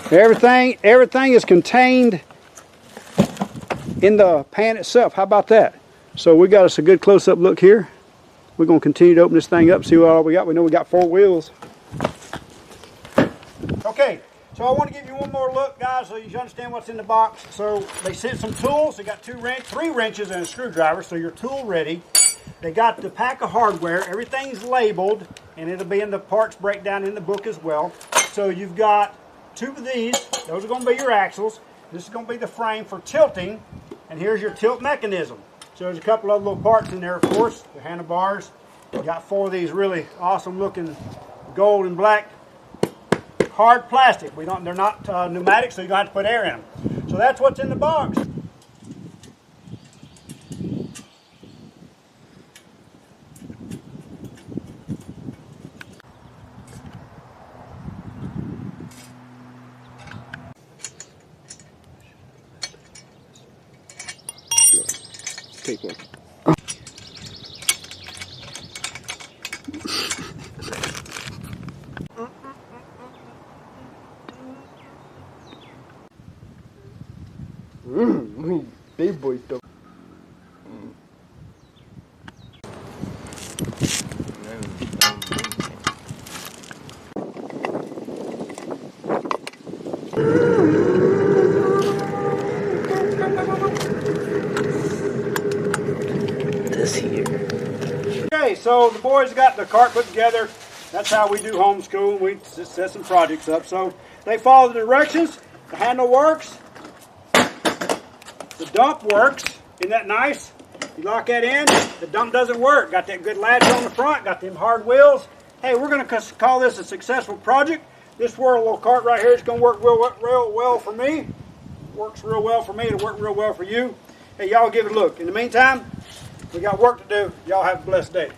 Everything is contained in the pan itself. How about that? So we got us a good close-up look here. We're going to continue to open this thing up, see what all we got. We know we got 4 wheels. Okay, so I want to give you one more look, guys, so you understand what's in the box. So they sent some tools. They got 3 wrenches and a screwdriver, so you're tool ready. They got the pack of hardware. Everything's labeled, and it'll be in the parts breakdown in the book as well. So you've got 2 of these. Those are going to be your axles. This is going to be the frame for tilting, and here's your tilt mechanism. So there's a couple of little parts in there, of course. The handlebars. You got 4 of these really awesome looking gold and black hard plastic. They're not pneumatic, so you don't have to put air in them. So that's what's in the box. Take one. Big boy stuff. This here. Okay, so the boys got the cart put together. That's how we do homeschool. We just set some projects up. So they follow the directions. The handle works. The dump works. Isn't that nice? You lock that in. The dump doesn't work. Got that good latch on the front. Got them hard wheels. Hey, we're going to call this a successful project. This little cart right here is going to work real well for me. Works real well for me. It'll work real well for you. Hey, y'all give it a look. In the meantime, we got work to do. Y'all have a blessed day.